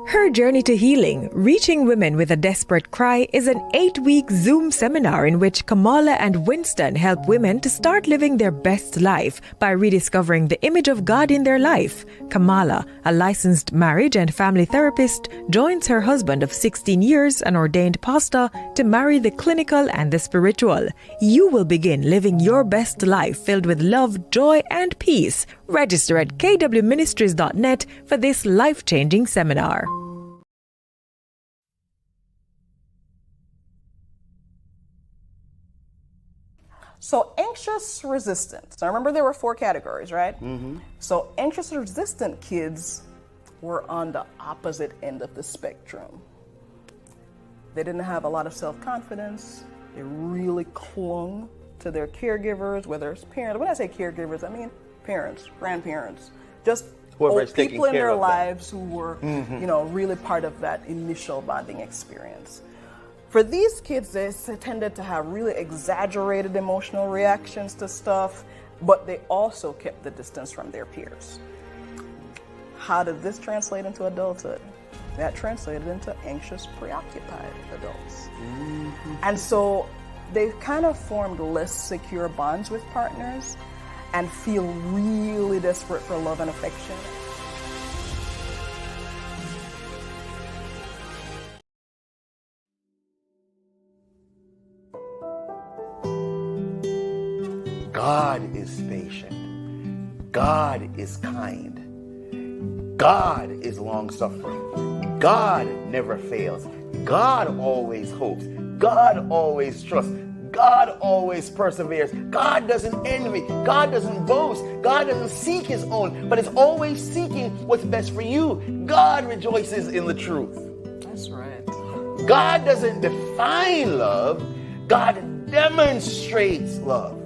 Her Journey to Healing, Reaching Women with a Desperate Cry is an 8-week Zoom seminar in which Kamala and Winston help women to start living their best life by rediscovering the image of God in their life. Kamala, a licensed marriage and family therapist, joins her husband of 16 years, an ordained pastor, to marry the clinical and the spiritual. You will begin living your best life filled with love, joy, and peace. Register at kwministries.net for this life-changing seminar. So anxious resistant. So remember there were 4 categories, right? Mm-hmm. So anxious resistant kids were on the opposite end of the spectrum. They didn't have a lot of self-confidence. They really clung to their caregivers, whether it's parents. When I say caregivers, I mean parents, grandparents, just old people in their lives who were, really part of that initial bonding experience. For these kids, they tended to have really exaggerated emotional reactions to stuff, but they also kept the distance from their peers. How did this translate into adulthood? That translated into anxious, preoccupied adults. Mm-hmm. And so they kind of formed less secure bonds with partners and feel really desperate for love and affection. God is patient. God is kind. God is long-suffering. God never fails. God always hopes. God always trusts. God always perseveres. God doesn't envy. God doesn't boast. God doesn't seek his own, but is always seeking what's best for you. God rejoices in the truth. That's right. God doesn't define love. God demonstrates love.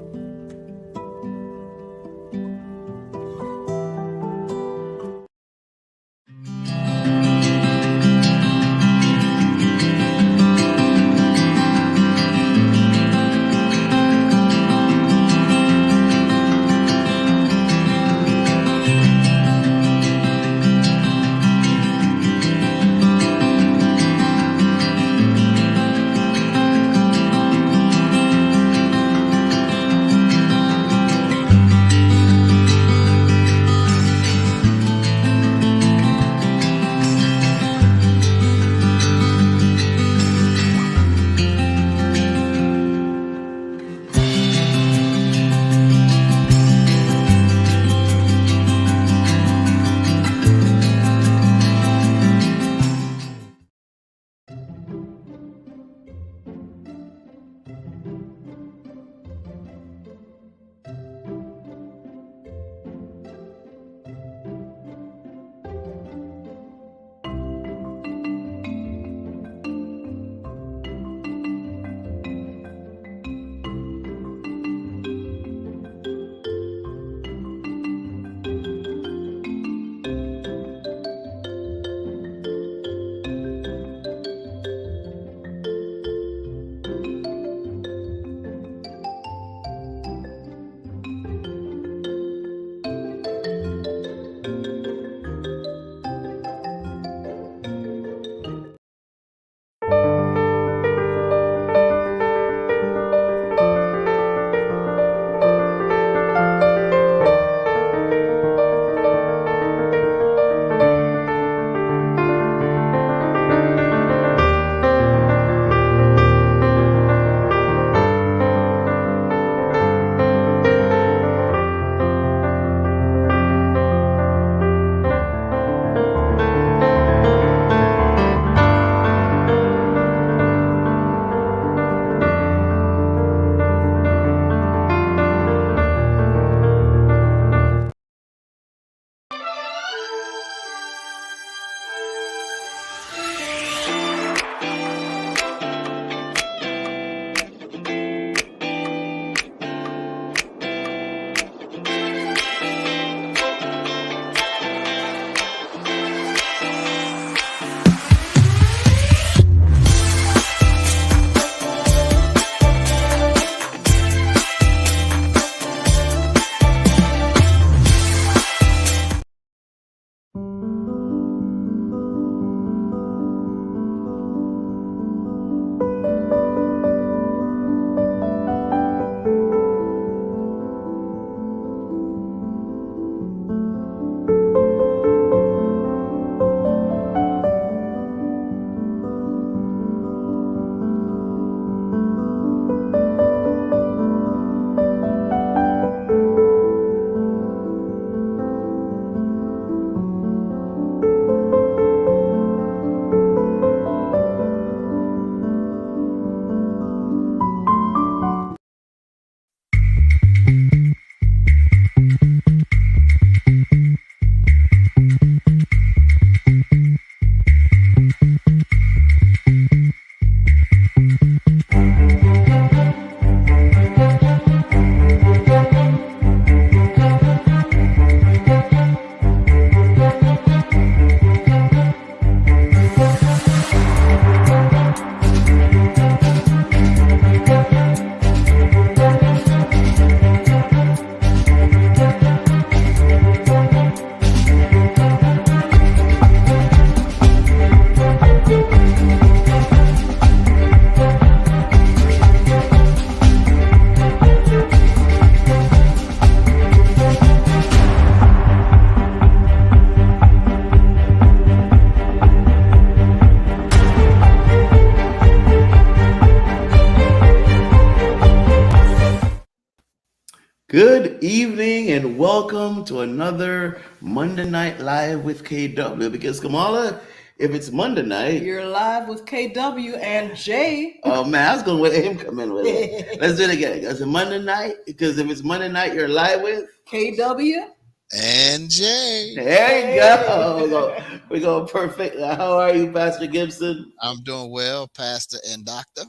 Good evening and welcome to another Monday Night Live with KW. Because Kamala, if it's Monday night, You're live with KW and Jay. oh man, I was going to let him come in with it. Let's do it again. Is it Monday night? Because if it's Monday night, you're live with KW and Jay. There you go. We go perfect. How are you, Pastor Gibson? I'm doing well, Pastor and Doctor.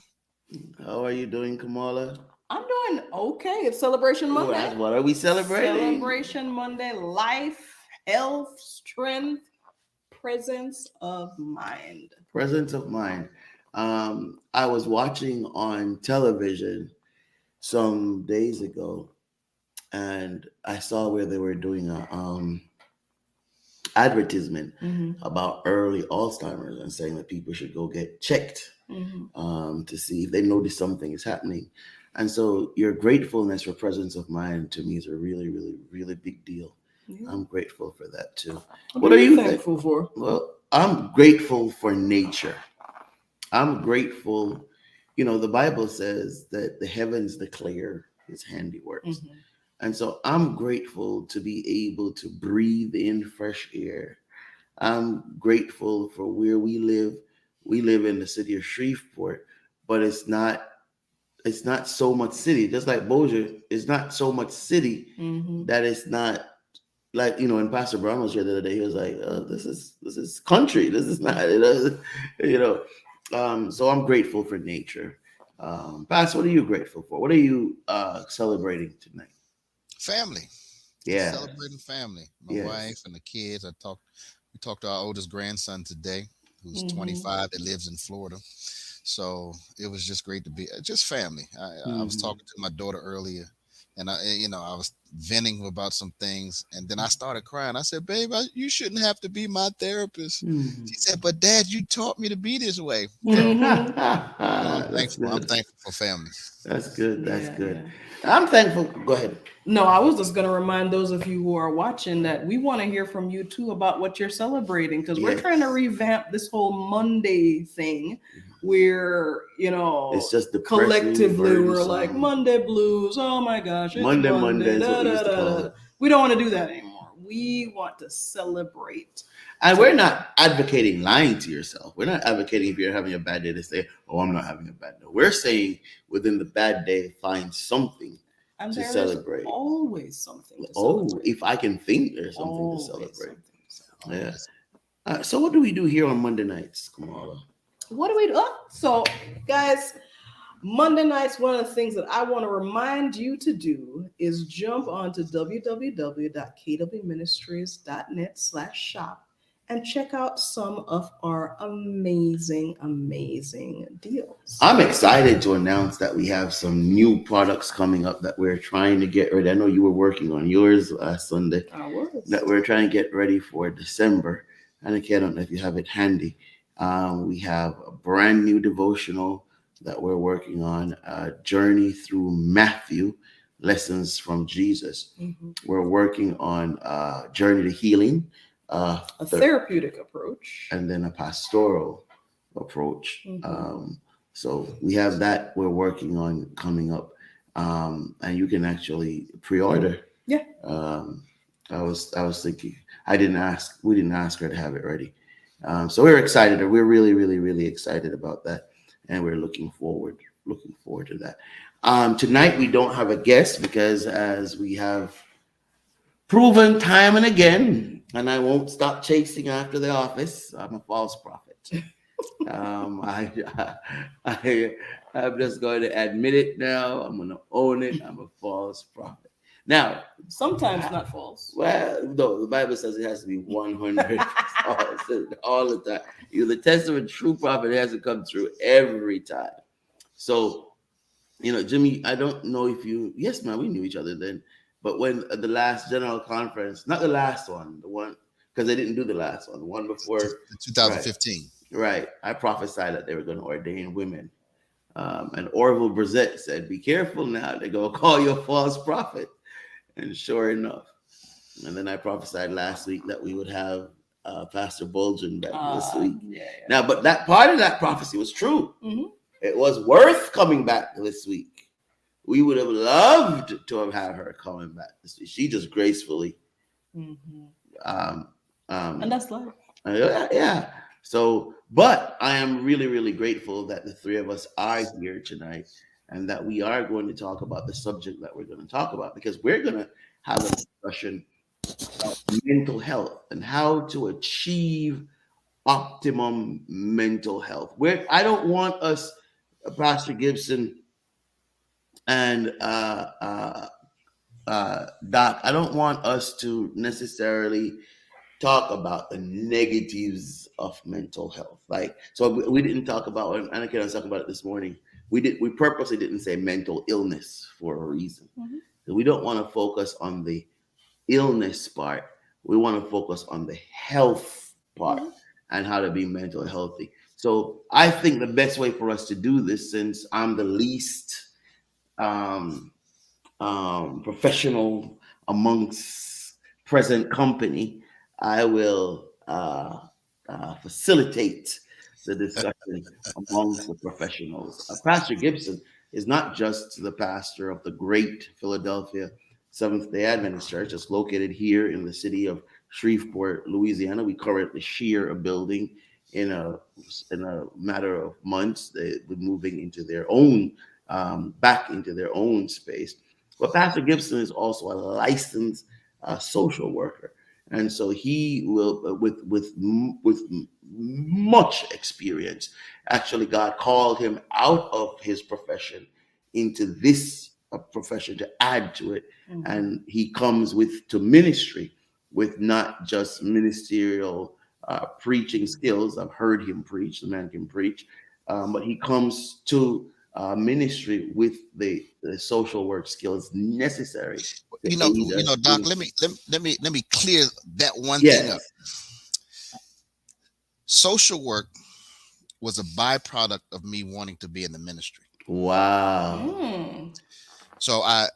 How are you doing, Kamala? I'm doing okay. It's Celebration Monday. What are we celebrating? Celebration Monday, life, health, strength, presence of mind. Presence of mind. I was watching on television some days ago, and I saw where they were doing a advertisement about early Alzheimer's and saying that people should go get checked to see if they notice something is happening. And so your gratefulness for presence of mind to me is a really, really, really big deal. Yeah. I'm grateful for that too. What are you thankful for? Well, I'm grateful for nature. I'm grateful. You know, the Bible says that the heavens declare his handiworks. And so I'm grateful to be able to breathe in fresh air. I'm grateful for where we live. We live in the city of Shreveport, but it's not so much city. Just like Bossier, it's not so much city that it's not like, you know, and Pastor Brown was here the other day. He was like, this is country. This is not, you know. So I'm grateful for nature. Pastor, what are you grateful for? What are you celebrating tonight? Family. Yeah. Celebrating family. My wife and the kids. We talked to our oldest grandson today, who's 25, that lives in Florida. So it was just great to be just family. I was talking to my daughter earlier, and I was venting about some things, and then I started crying. I said, "Babe, you shouldn't have to be my therapist." She said, "But Dad, you taught me to be this way." So, I'm thankful for family. That's good. That's good. Yeah. I'm thankful. Go ahead. No, I was just going to remind those of you who are watching that we want to hear from you too about what you're celebrating, because we're trying to revamp this whole Monday thing. Where, you know, it's just collectively we're like Monday blues. Oh my gosh, it's Monday. We don't want to do that anymore. We want to celebrate. And we're not advocating lying to yourself. We're not advocating if you're having a bad day to say, "Oh, I'm not having a bad day." We're saying within the bad day, find something to celebrate. Always something to celebrate. If I can think there's something to celebrate. Yeah. So what do we do here on Monday nights, Kamala? What do we do? So, guys, Monday nights, one of the things that I want to remind you to do is jump onto www.kwministries.net/shop and check out some of our amazing, amazing deals. I'm excited to announce that we have some new products coming up that we're trying to get ready. I know you were working on yours last Sunday. I was. That we're trying to get ready for December. And I don't know if you have it handy. We have a brand new devotional that we're working on, Journey Through Matthew, Lessons from Jesus. We're working on Journey to Healing, a therapeutic approach, and then a pastoral approach. So we have that we're working on coming up, and you can actually pre-order. Yeah. I was thinking we didn't ask her to have it ready. So we're excited. We're really, really, really excited about that, and we're looking forward to that. Tonight we don't have a guest because, as we have proven time and again, and I won't stop chasing after the office, I'm a false prophet. I'm just going to admit it now. I'm going to own it. I'm a false prophet. Now, sometimes not false. Well, no, the Bible says it has to be 100 all the time. The test of a true prophet has to come through every time. So, Jimmy, I don't know if yes, man, we knew each other then. But when the last general conference, not the last one, the one, because they didn't do the last one, the one before 2015. Right. I prophesied that they were going to ordain women. And Orville Brissett said, "Be careful now. They're going to call you a false prophet." And sure enough. And then I prophesied last week that we would have Pastor Bulgin back this week. Yeah. Now, but that part of that prophecy was true. It was worth coming back this week We would have loved to have had her coming back. She just gracefully. Um, And that's life. yeah. So, but I am really, really grateful that the three of us are here tonight and that we are going to talk about the subject that we're going to talk about, because we're going to have a discussion about mental health and how to achieve optimum mental health. Where I don't want us, Pastor Gibson and Doc, I don't want us to necessarily talk about the negatives of mental health. Like, so we didn't talk about, and I was talking about it this morning. We purposely didn't say mental illness for a reason. We don't want to focus on the illness part. We want to focus on the health part and how to be mental healthy. So I think the best way for us to do this, since I'm the least professional amongst present company, I will facilitate the discussion amongst the professionals. Pastor Gibson is not just the pastor of the great Philadelphia Seventh-day Adventist Church. It's located here in the city of Shreveport, Louisiana. We currently share a building. In a matter of months, they'll be moving into their own, back into their own space. But Pastor Gibson is also a licensed social worker. And so he will, with much experience, actually God called him out of his profession into this profession to add to it. And he comes to ministry with not just ministerial preaching skills. I've heard him preach. The man can preach. But he comes to ministry with the social work skills necessary. Doc, let me clear that one thing up. Social work was a byproduct of me wanting to be in the ministry. Wow. So I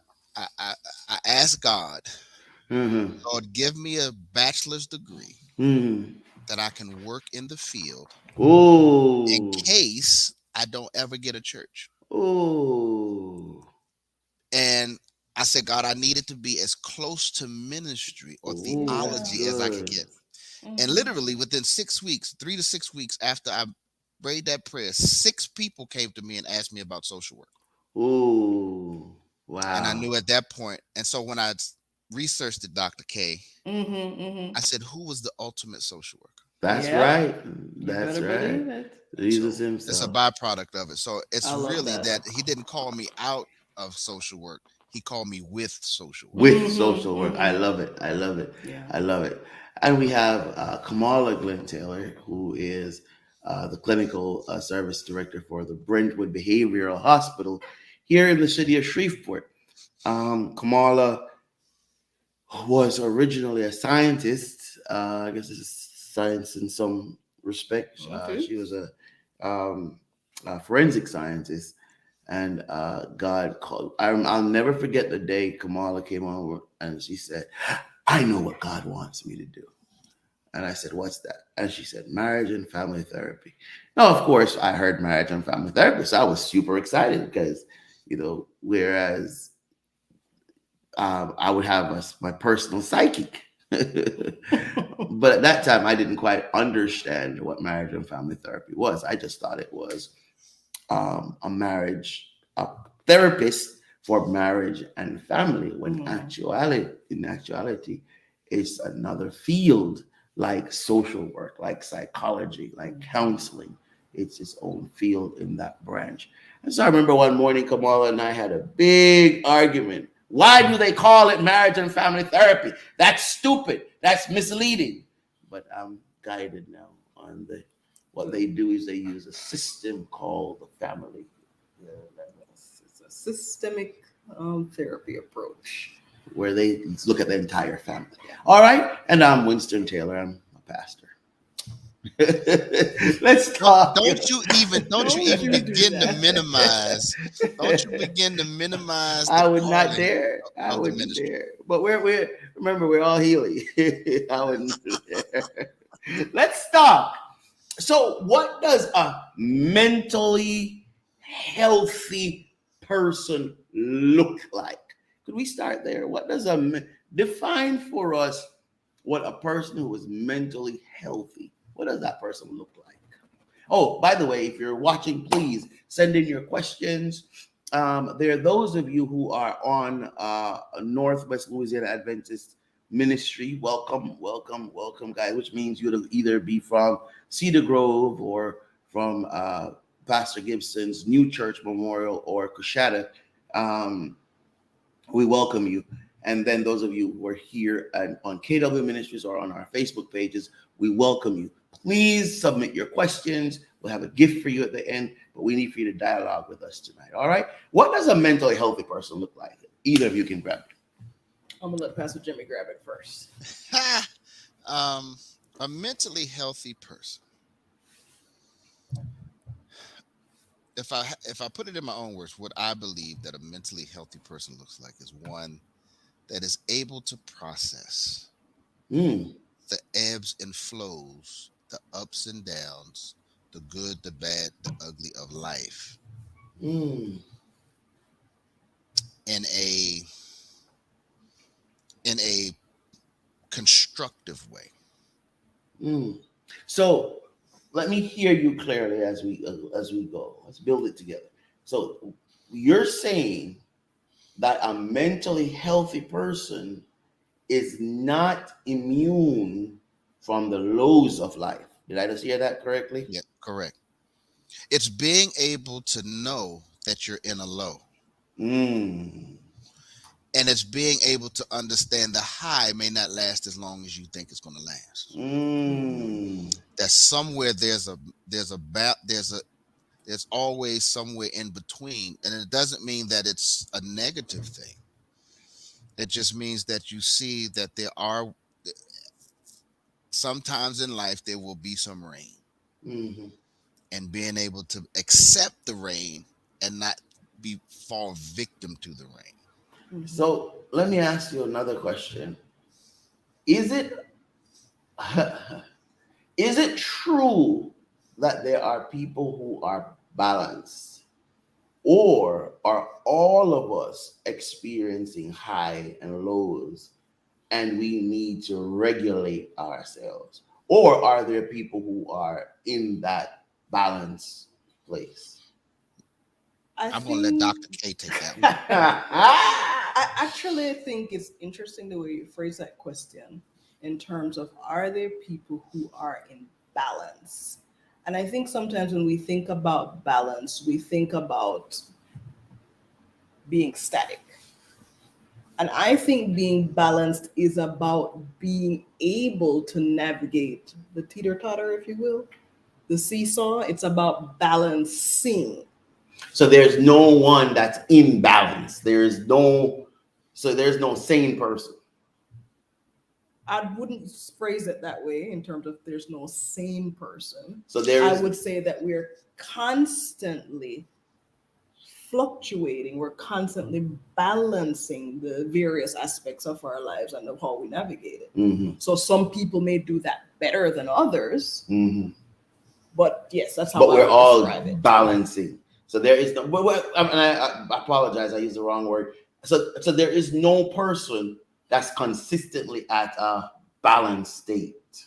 asked God, Lord, give me a bachelor's degree that I can work in the field in case I don't ever get a church. And I said, God, I needed to be as close to ministry or theology as I could get. And literally within 6 weeks, 3 to 6 weeks after I prayed that prayer, 6 people came to me and asked me about social work. Wow. And I knew at that point. And so when I researched it, Dr. K, I said, who was the ultimate social worker? That's right. That's right. Jesus himself. It's a byproduct of it. So it's really that he didn't call me out of social work. He called me with social work. With social work. I love it. I love it. Yeah. I love it. And we have Kamala Glenn Taylor, who is the clinical service director for the Brentwood Behavioral Hospital here in the city of Shreveport. Kamala was originally a scientist. I guess it's science in some respects. She was a forensic scientist. And God called. I'll never forget the day Kamala came over and she said, I know what God wants me to do. And I said, what's that? And she said, marriage and family therapy. Now, of course, I heard marriage and family therapy. So I was super excited because, whereas I would have my personal psychic. But at that time, I didn't quite understand what marriage and family therapy was. I just thought it was a marriage therapist for marriage and family, when in actuality, it's another field like social work, like psychology, like counseling. It's its own field in that branch. And so I remember one morning, Kamala and I had a big argument. Why do they call it marriage and family therapy? That's stupid. That's misleading. But I'm guided now on what they do is they use a system called the family. It's a systemic therapy approach where they look at the entire family. All right. And I'm Winston Taylor. I'm a pastor. Let's talk. Don't you even begin to minimize. Don't you begin to minimize. I would not dare. I wouldn't dare. But we're all Healy. I wouldn't dare. Let's talk. So what does a mentally healthy person look like? Could we start there? What does define for us what a person who is mentally healthy, what does that person look like? Oh, by the way, if you're watching, please send in your questions. There are those of you who are on Northwest Louisiana Adventist Ministry. Welcome, welcome, welcome, guys, which means you'll either be from Cedar Grove or from Pastor Gibson's New Church Memorial or Coshada. We welcome you. And then those of you who are here on KW Ministries or on our Facebook pages, we welcome you. Please submit your questions. We'll have a gift for you at the end, but we need for you to dialogue with us tonight. All right. What does a mentally healthy person look like? Either of you can grab it. I'm gonna let Pastor Jimmy grab it first. A mentally healthy person. If I put it in my own words, what I believe that a mentally healthy person looks like is one that is able to process the ebbs and flows, the ups and downs, the good, the bad, the ugly of life in a constructive way. So let me hear you clearly as we go. Let's build it together. So you're saying that a mentally healthy person is not immune from the lows of life. Did I just hear that correctly? Yeah, correct. It's being able to know that you're in a low. And it's being able to understand the high may not last as long as you think it's going to last. That somewhere there's always somewhere in between, and it doesn't mean that it's a negative thing. It just means that you see that there are sometimes in life there will be some rain, and being able to accept the rain and not fall victim to the rain. So let me ask you another question. Is it true that there are people who are balanced, or are all of us experiencing high and lows and we need to regulate ourselves? Or are there people who are in that balance place? I'm going to let Dr. K take that one. I actually think it's interesting the way you phrase that question in terms of, are there people who are in balance? And I think sometimes when we think about balance, we think about being static. And I think being balanced is about being able to navigate the teeter-totter, if you will, the seesaw. It's about balancing. So there's no one that's in balance. There's no sane person. I wouldn't phrase it that way in terms of there's no sane person. So I would say that we're constantly fluctuating. We're constantly balancing the various aspects of our lives and of how we navigate it. So some people may do that better than others. But yes, that's how we're all balancing. So there is no, I apologize, I used the wrong word. So there is no person that's consistently at a balanced state.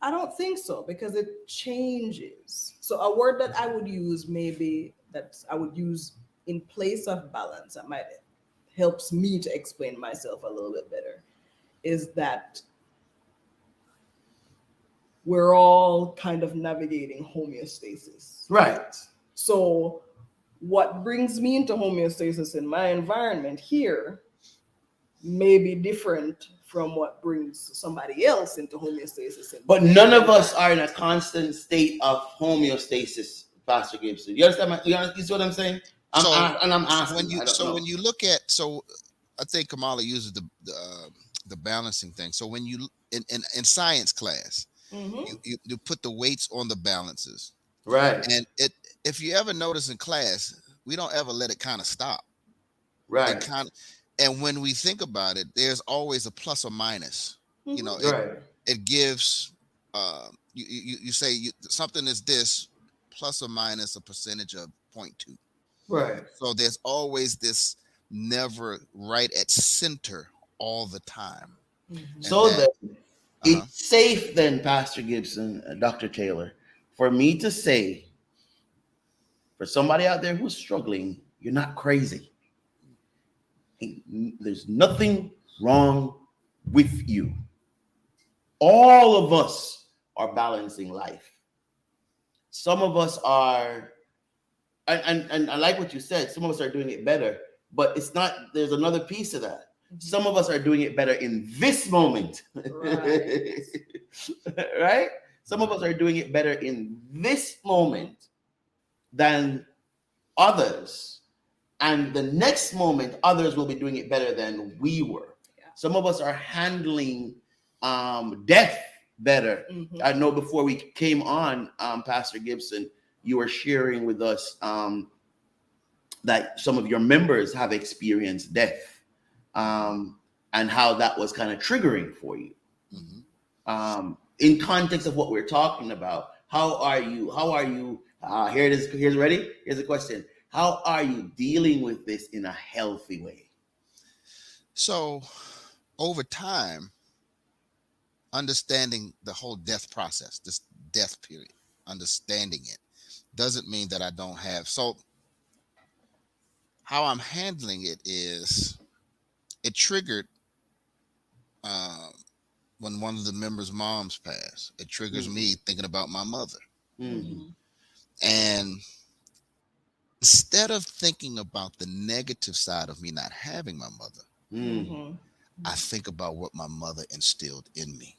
I don't think so, because it changes. So a word that I would use, maybe that I would use in place of balance, that might helps me to explain myself a little bit better, is that we're all kind of navigating homeostasis. Right. So what brings me into homeostasis in my environment here may be different from what brings somebody else into homeostasis. But none of us are in a constant state of homeostasis, Pastor Gibson. You understand? You see what I'm saying? I'm asking. When you look at, I think Kamala uses the balancing thing. So when you in science class, you put the weights on the balances, right? And if you ever notice in class, we don't ever let it kind of stop, right? And when we think about it, there's always a plus or minus. You know, it gives. You say something is this plus or minus a percentage of 0.2. Right. So there's always this never right at center all the time. And So that, then, uh-huh. it's safe then, Pastor Gibson, Dr. Taylor, for me to say, for somebody out there who's struggling, you're not crazy. There's nothing wrong with you. All of us are balancing life. Some of us are, and I like what you said, some of us are doing it better, but it's not, there's another piece of that. Some of us are doing it better in this moment. Right. Right? Some of us are doing it better in this moment than others. And the next moment, others will be doing it better than we were. Yeah. Some of us are handling death better. I know before we came on, Pastor Gibson, you were sharing with us that some of your members have experienced death, and how that was kind of triggering for you. In context of what we're talking about, how are you? Here it is. Here's ready. Here's the question. How are you dealing with this in a healthy way? So over time, understanding the whole death process, this death period, understanding it doesn't mean that I don't have. So how I'm handling it is, it triggered when one of the members' moms passed. It triggers me thinking about my mother. And instead of thinking about the negative side of me not having my mother, I think about what my mother instilled in me.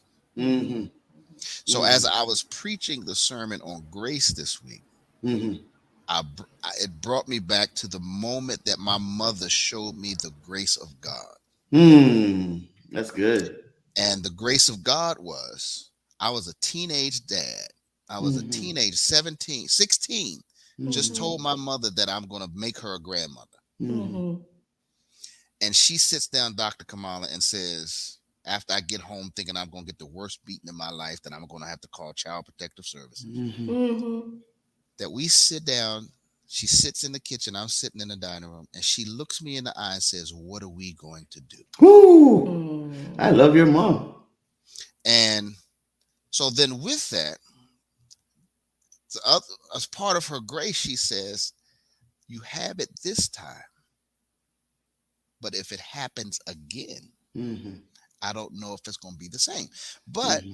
So as I was preaching the sermon on grace this week, it brought me back to the moment that my mother showed me the grace of God. That's good. And the grace of God was, I was a teenage dad. I was a teenage 16, just told my mother that I'm going to make her a grandmother. And she sits down, Dr. Kamala, and says, after I get home thinking I'm going to get the worst beating in my life, that I'm going to have to call Child Protective Services, that we sit down, she sits in the kitchen, I'm sitting in the dining room, and she looks me in the eye and says, what are we going to do? Woo! I love your mom. And so then with that, as part of her grace, she says, you have it this time, but if it happens again, I don't know if it's going to be the same. But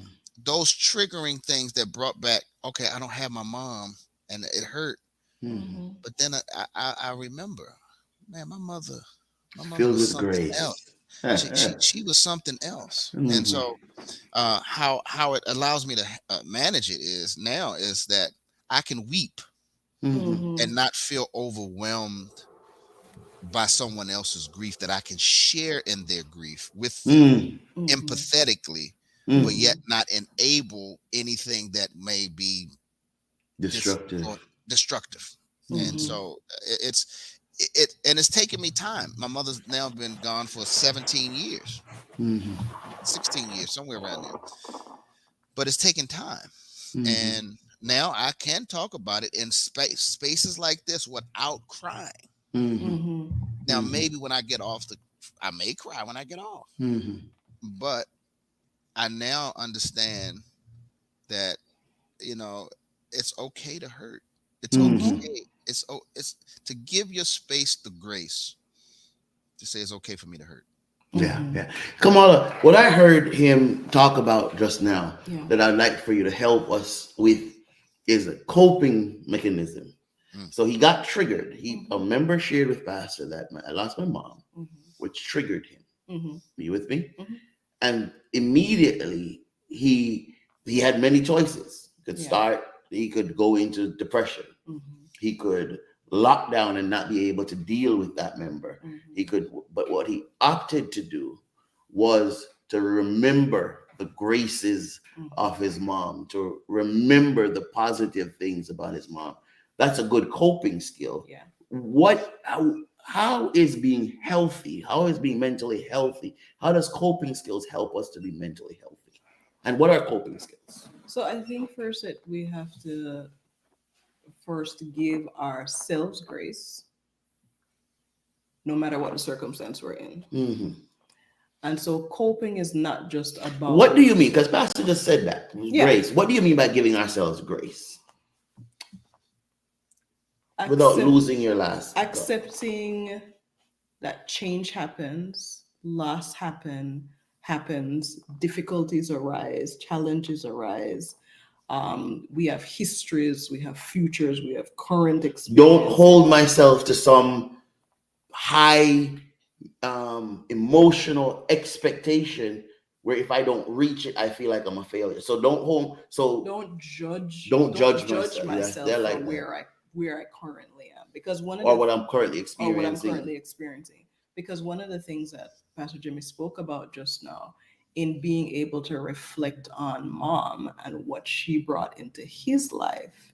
those triggering things that brought back, okay, I don't have my mom, and it hurt. But then I remember, man, my mother Filled was with something grace. else. She was something else. And so how it allows me to manage it is that I can weep and not feel overwhelmed by someone else's grief, that I can share in their grief with them empathetically, but yet not enable anything that may be destructive. And so it's taken me time. My mother's now been gone for 17 years, 16 years, somewhere around there. But it's taken time. And now I can talk about it in spaces like this without crying. Now, maybe when I get off I may cry when I get off, but I now understand that, it's okay to hurt. It's okay. It's to give your space the grace to say it's okay for me to hurt. Yeah. Kamala, what I heard him talk about just now that I'd like for you to help us with is a coping mechanism. So he got triggered. A member shared with Pastor that I lost my mom, which triggered him. Are you with me? And immediately he had many choices. He could go into depression. He could lock down and not be able to deal with that member. But what he opted to do was to remember the graces of his mom, to remember the positive things about his mom. That's a good coping skill. How is being healthy? How is being mentally healthy? How does coping skills help us to be mentally healthy? And what are coping skills? So I think first that we have to give ourselves grace no matter what the circumstance we're in. Mm-hmm. And so coping is not just about... What do you mean? Because Pastor just said that. Yeah. Grace. What do you mean by giving ourselves grace? Without losing your last. Accepting that change happens, loss happens, difficulties arise, challenges arise. We have histories, we have futures, we have current experience. Don't hold myself to some high emotional expectation where if I don't reach it, I feel like I'm a failure. So don't judge myself for like where I currently am, because what I'm currently experiencing. Because one of the things that Pastor Jimmy spoke about just now, in being able to reflect on Mom and what she brought into his life,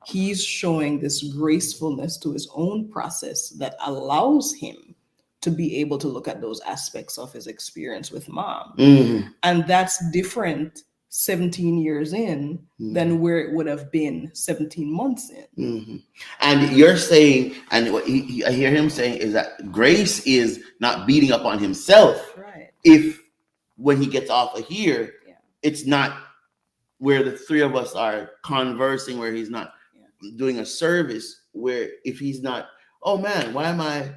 he's showing this gracefulness to his own process that allows him to be able to look at those aspects of his experience with Mom. Mm-hmm. And that's different 17 years in than where it would have been 17 months in. Mm-hmm. And you're saying, and what I hear him saying is that grace is not beating up on himself. Right. If when he gets off of here, it's not where the three of us are conversing, where he's not doing a service, where if he's not, oh man, why am I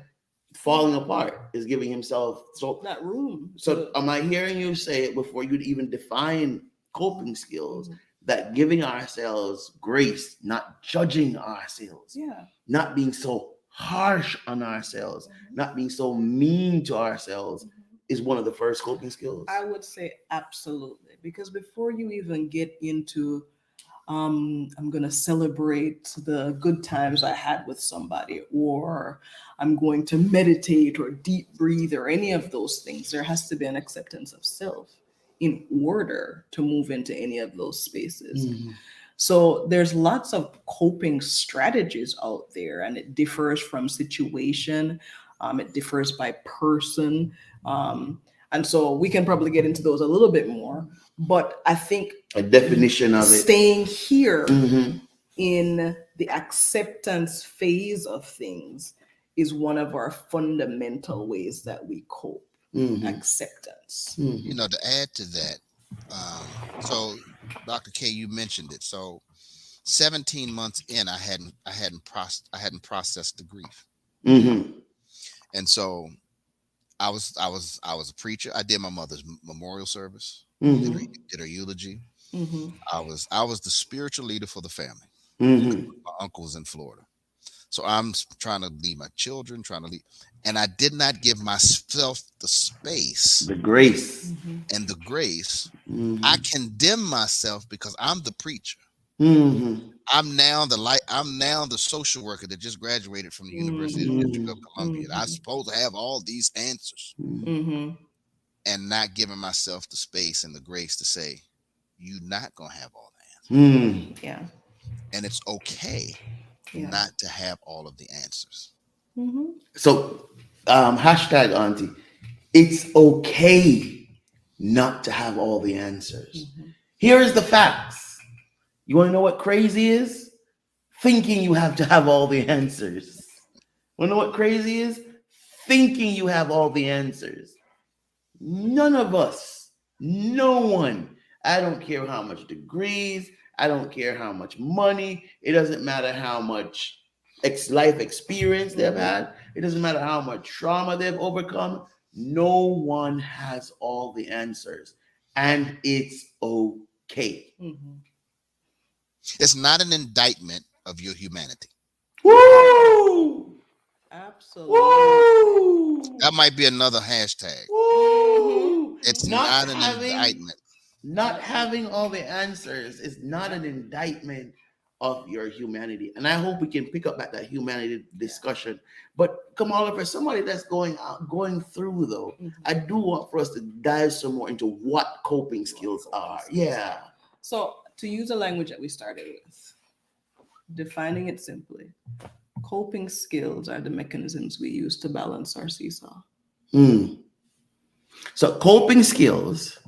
falling apart, is giving himself that room. So am I hearing you say it before you'd even define coping skills, that giving ourselves grace, not judging ourselves, not being so harsh on ourselves, not being so mean to ourselves, is one of the first coping skills? I would say absolutely, because before you even get into I'm going to celebrate the good times I had with somebody, or I'm going to meditate or deep breathe or any of those things, there has to be an acceptance of self in order to move into any of those spaces. So there's lots of coping strategies out there, and it differs from situation. It differs by person. And so we can probably get into those a little bit more, but I think a definition of it, staying here in the acceptance phase of things, is one of our fundamental ways that we cope. Acceptance. You know, to add to that, so Dr. K, you mentioned it. So 17 months in, I hadn't processed the grief. And so I was a preacher. I did my mother's memorial service, did her eulogy. I was the spiritual leader for the family. My uncle was in Florida. So I'm trying to lead my children, and I did not give myself the space, the grace, and the grace. I condemn myself because I'm the preacher. I'm now the social worker that just graduated from the University of the District of Columbia. I'm supposed to have all these answers, and not giving myself the space and the grace to say, you're not gonna have all the answers. And it's okay not to have all of the answers. So hashtag auntie, it's okay not to have all the answers. Here is the facts. You want to know what crazy is? Thinking you have to have all the answers. Want to know what crazy is? Thinking you have all the answers. None of us, no one, I don't care how much degrees, I don't care how much money, it doesn't matter how much life experience they've had, it doesn't matter how much trauma they've overcome. No one has all the answers, and it's okay. It's not an indictment of your humanity. Woo! Absolutely. Woo! That might be another hashtag. Woo! It's not an indictment. Not having all the answers is not an indictment of your humanity. And I hope we can pick up at that humanity discussion. But come on, for somebody that's going through though, I do want for us to dive some more into what coping skills are. Yeah. So to use the language that we started with, defining it simply, coping skills are the mechanisms we use to balance our seesaw. So coping skills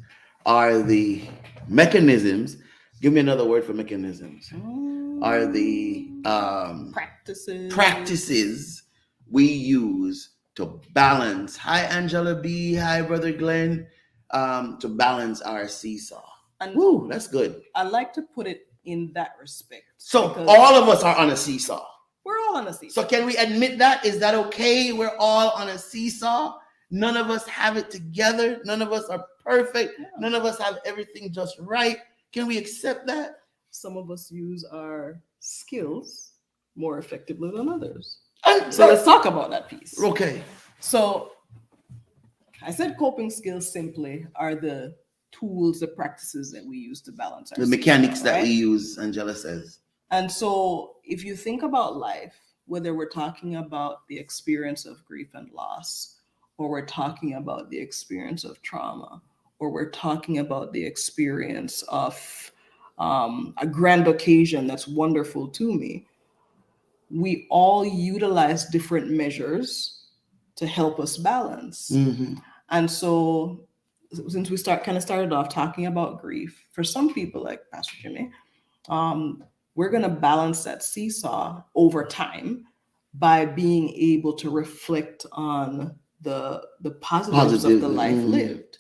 are the mechanisms. Give me another word for mechanisms. Are the practices we use to balance. Hi, Angela B. Hi, Brother Glenn. To balance our seesaw. And Woo, that's good. I like to put it in that respect. So because all of us are on a seesaw. we're all on a seesaw. So can we admit that? Is that okay? We're all on a seesaw. None of us have it together. None of us are perfect. Yeah. None of us have everything just right. Can we accept that? Some of us use our skills more effectively than others. And So let's talk about that piece. okay. So I said coping skills simply are the tools, the practices that we use to balance our The mechanics seesaw, that right? we use, Angela says. And so if you think about life, whether we're talking about the experience of grief and loss, or we're talking about the experience of trauma, or we're talking about the experience of a grand occasion that's wonderful to me, we all utilize different measures to help us balance. Mm-hmm. And so since we started off talking about grief, for some people like Pastor Jimmy, we're going to balance that seesaw over time by being able to reflect on the positives of the life lived.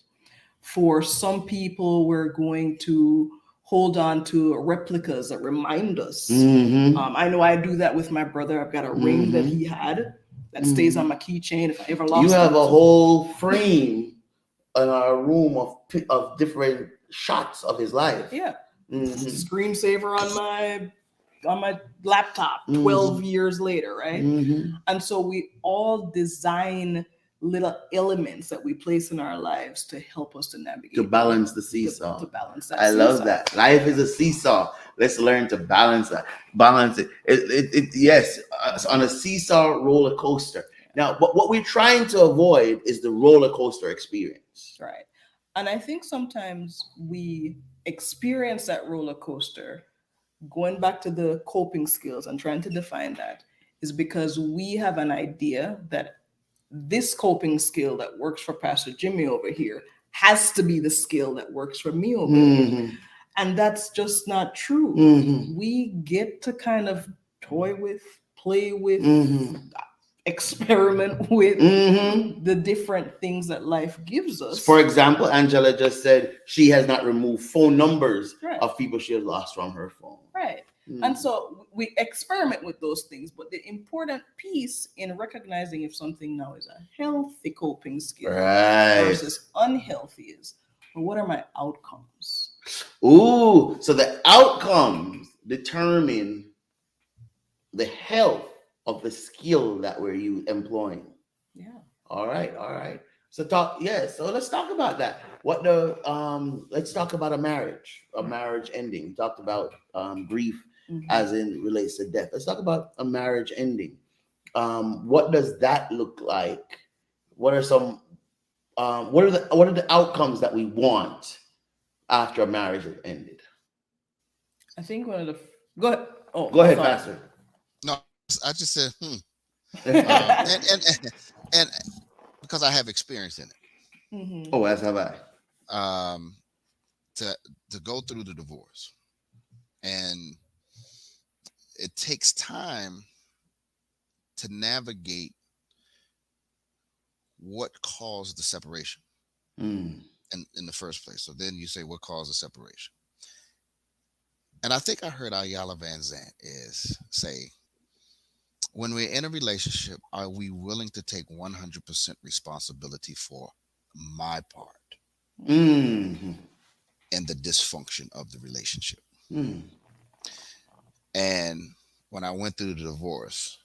For some people, we're going to hold on to replicas that remind us. I know I do that with my brother. I've got a ring that he had that stays on my keychain if I ever lost it. You have a whole frame in our room of different shots of his life. Yeah. Screensaver on my laptop 12 years later, right? And so we all design little elements that we place in our lives to help us to navigate, to balance the seesaw. To balance that. I seesaw. love that. Life is a seesaw. Let's learn to balance that. Balance it. Yes, on a seesaw roller coaster. Now, what we're trying to avoid is the roller coaster experience. Right. And I think sometimes we experience that roller coaster, going back to the coping skills and trying to define that, is because we have an idea that this coping skill that works for Pastor Jimmy over here has to be the skill that works for me over here. And that's just not true. We get to kind of toy with, play with, experiment with the different things that life gives us. For example, Angela just said she has not removed phone numbers of people she has lost from her phone. Right. And so we experiment with those things, but the important piece in recognizing if something now is a healthy coping skill versus unhealthy is, well, what are my outcomes? Ooh, so the outcomes determine the health of the skill that we're employing. Yeah. All right. So let's talk about that. Let's talk about a marriage ending. We talked about grief as in relates to death. Let's talk about a marriage ending. What does that look like? What are the outcomes that we want after a marriage has ended? I think one of the go ahead. Oh, go ahead, Pastor. No, I just said and because I have experience in it. Oh, as have I. To go through the divorce, and it takes time to navigate what caused the separation in the first place. So then you say, what caused the separation? And I think I heard Iyanla Vanzant say, when we're in a relationship, are we willing to take 100% responsibility for my part in the dysfunction of the relationship? And when I went through the divorce,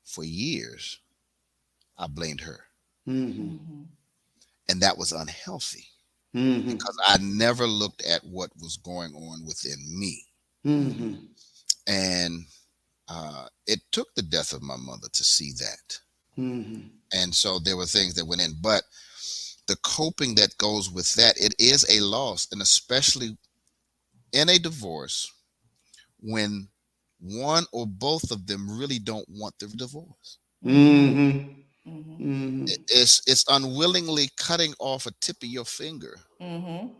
for years, I blamed her. And that was unhealthy because I never looked at what was going on within me. And it took the death of my mother to see that. And so there were things that went in, but the coping that goes with that, it is a loss. And especially in a divorce, when one or both of them really don't want the divorce. It's unwillingly cutting off a tip of your finger. And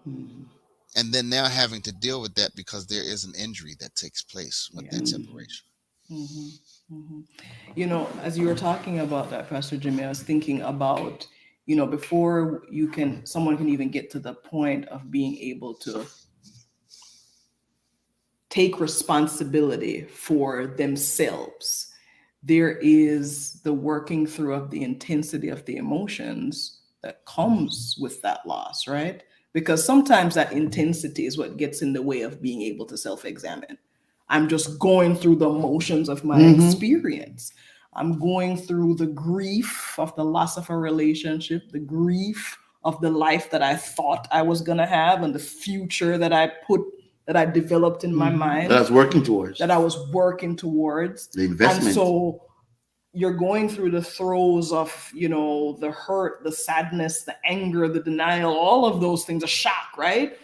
then now having to deal with that because there is an injury that takes place with that separation. You know, as you were talking about that, Pastor Jimmy, I was thinking about, you know, before someone can even get to the point of being able to take responsibility for themselves, there is the working through of the intensity of the emotions that comes with that loss, right? Because sometimes that intensity is what gets in the way of being able to self-examine. I'm just going through the emotions of my experience. I'm going through the grief of the loss of a relationship, the grief of the life that I thought I was going to have, and the future that I developed in my mind, that I was working towards. The investment. And so you're going through the throes of, you know, the hurt, the sadness, the anger, the denial, all of those things, a shock, right?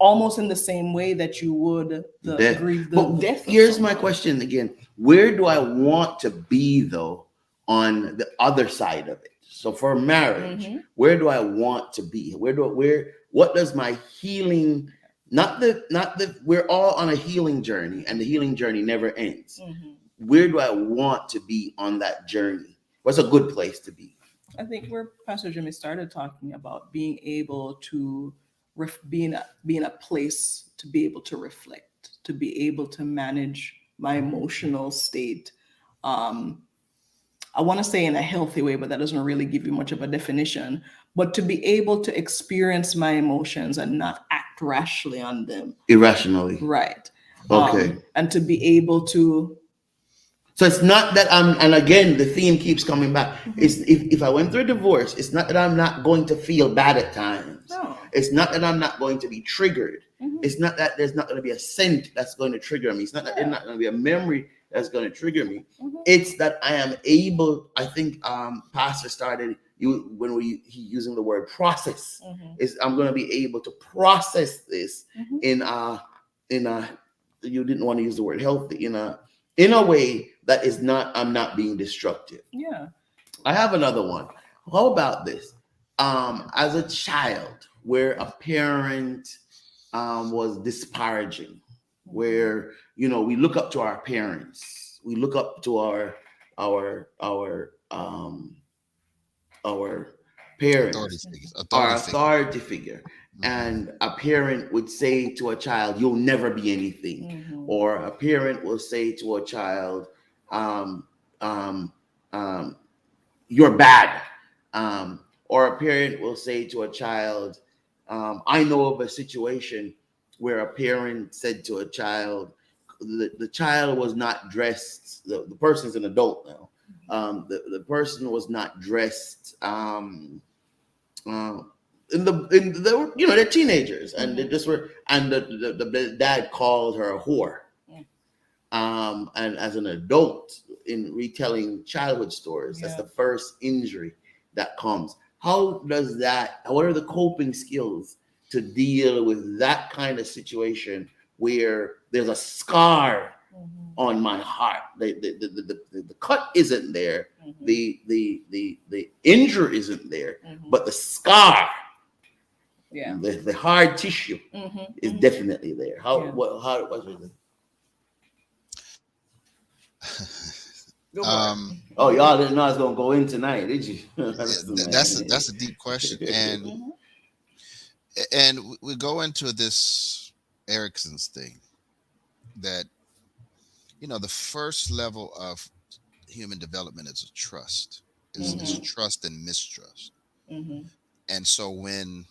Almost in the same way that you would grieve the death. Here's my question again. Where do I want to be, though, on the other side of it? So for marriage, where do I want to be? What does my healing, we're all on a healing journey, and the healing journey never ends. Where do I want to be on that journey? What's a good place to be? I think where Pastor Jimmy started talking about being able to be in a place to be able to reflect, to be able to manage my emotional state. I want to say in a healthy way, but that doesn't really give you much of a definition. But to be able to experience my emotions and not act rashly on them. Irrationally. Right. Okay. And to be able to. So it's not that and again, the theme keeps coming back. It's if I went through a divorce, it's not that I'm not going to feel bad at times. No. It's not that I'm not going to be triggered. It's not that there's not going to be a scent that's going to trigger me. It's not that there's not going to be a memory that's going to trigger me. It's that I am able, I think Pastor started using the word process. Is I'm going to be able to process this in a you didn't want to use the word healthy, in a way that is not, I'm not being destructive. Yeah. I have another one. How about this? As a child, where a parent was disparaging, where, we look up to our parents, we look up to our parents, our authority figure. And a parent would say to a child, "You'll never be anything," or a parent will say to a child, "You're bad," or a parent will say to a child, I know of a situation where a parent said to a child, the child was not dressed. The person's an adult now. The person was not dressed. They're teenagers, and they just were, and the dad called her a whore. And as an adult, in retelling childhood stories, that's the first injury that comes. What are the coping skills to deal with that kind of situation where there's a scar on my heart? The cut isn't there, the injury isn't there, but the scar, the hard tissue is definitely there. Y'all didn't know I was gonna go in tonight, did you? That's a deep question, and we go into this Erickson's thing that the first level of human development is a trust, is trust and mistrust, and so when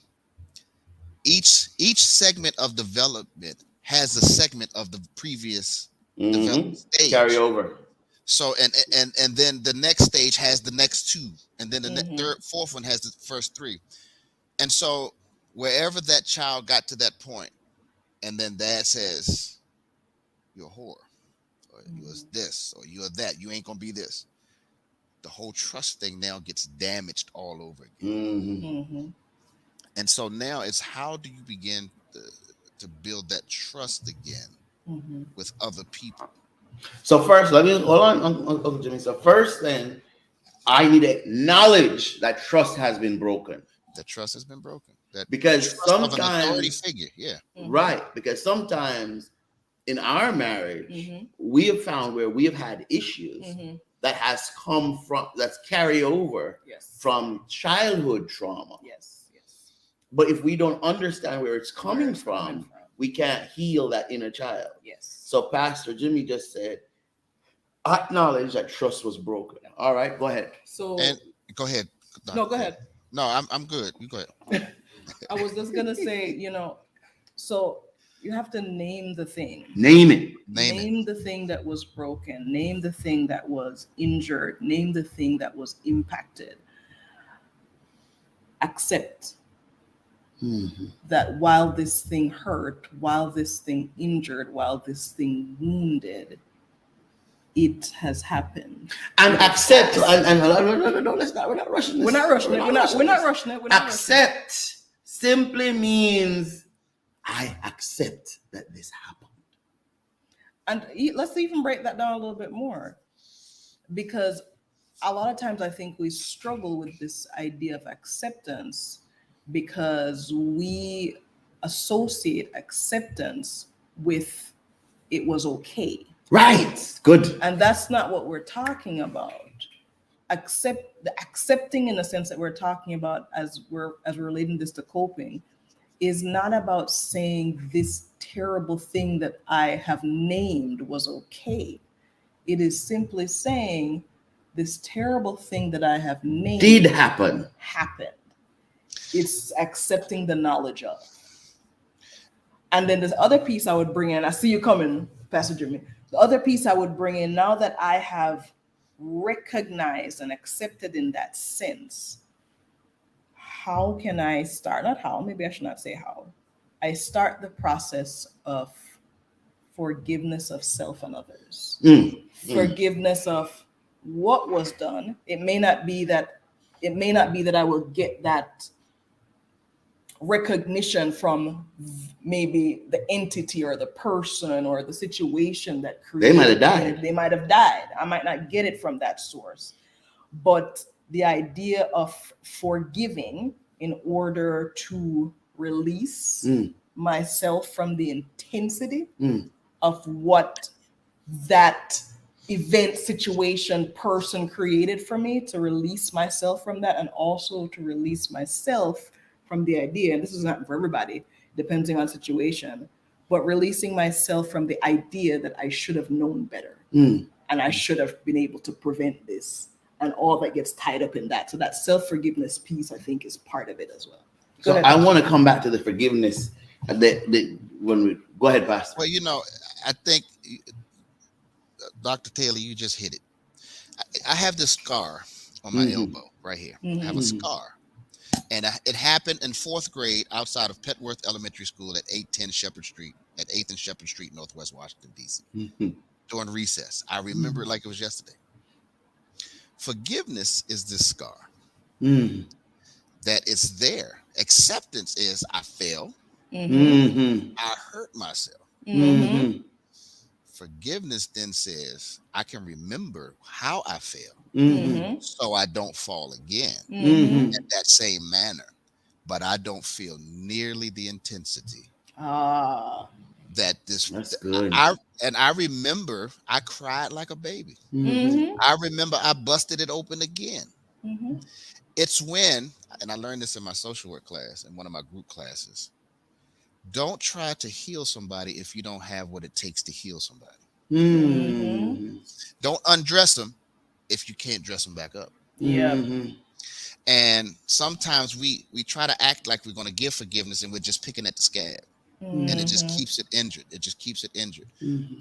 each segment of development has a segment of the previous development stage carry over. So and then the next stage has the next two, and then the fourth one has the first three, and so wherever that child got to that point, and then dad says, "You're a whore," or "You're this," or "You're that," "You ain't gonna be this," the whole trust thing now gets damaged all over again. And so now it's, how do you begin to build that trust again with other people? So first, let me hold on, Uncle Jimmy. So first, then I need to acknowledge that trust has been broken. That trust has been broken. Because sometimes of an authority figure, right. Because sometimes in our marriage, Mhm. we have found where we have had issues Mhm. that has come from that's carry over Yes. from childhood trauma. Yes. Yes. But if we don't understand where it's Where coming it's coming from, from. we can't heal that inner child. Yes. So Pastor Jimmy just said, acknowledge that trust was broken. All right, go ahead. So And go ahead. no, Dr. go Taylor. ahead. No, I'm good. You go ahead. I was just gonna say, so you have to name the thing. Name it. Name it. The thing that was broken. Name the thing that was injured. Name the thing that was impacted. Accept that while this thing hurt, while this thing injured, while this thing wounded, it has happened. And accept and no, let's not, we're not rushing this. We're not rushing it. We're not this. rushing it. We're not rushing it. Accept simply means I accept that this happened. And let's even break that down a little bit more, because a lot of times I think we struggle with this idea of acceptance because we associate acceptance with it was okay. Right. Good. And that's not what we're talking about. Accepting in the sense that we're talking about as we're relating this to coping is not about saying this terrible thing that I have named was okay. It is simply saying this terrible thing that I have named did happen. Happened. It's accepting the knowledge of. And then this other piece I would bring in, I see you coming, Pastor Jimmy. The other piece I would bring in, now that I have recognized and accepted in that sense, how can I start? Not how, maybe I should not say how. I start the process of forgiveness of self and others. Forgiveness of what was done. It may not be that I will get that recognition from maybe the entity or the person or the situation that created. They might have died. They might have died. I might not get it from that source. But the idea of forgiving in order to release myself from the intensity of what that event, situation, person created for me, to release myself from that, and also to release myself from the idea, and this is not for everybody, depending on situation, but releasing myself from the idea that I should have known better and I should have been able to prevent this, and all that gets tied up in that. So that self-forgiveness piece, I think, is part of it as well. So I want to come back to the forgiveness. When we go ahead, Pastor. Well, I think Dr. Taylor, you just hit it. I have this scar on my elbow right here. I have a scar. And it happened in 4th grade outside of Petworth Elementary School at 810 Shepherd Street, at 8th and Shepherd Street, Northwest Washington, D.C. During recess. I remember it like it was yesterday. Forgiveness is this scar that is there. Acceptance is I fail. I hurt myself. Forgiveness then says I can remember how I fail so I don't fall again in that same manner, but I don't feel nearly the intensity that this. That's good. I remember I cried like a baby. I remember I busted it open again. It's when, and I learned this in my social work class, in one of my group classes, don't try to heal somebody if you don't have what it takes to heal somebody. Don't undress them if you can't dress them back up. And sometimes we try to act like we're going to give forgiveness and we're just picking at the scab. And it just keeps it injured.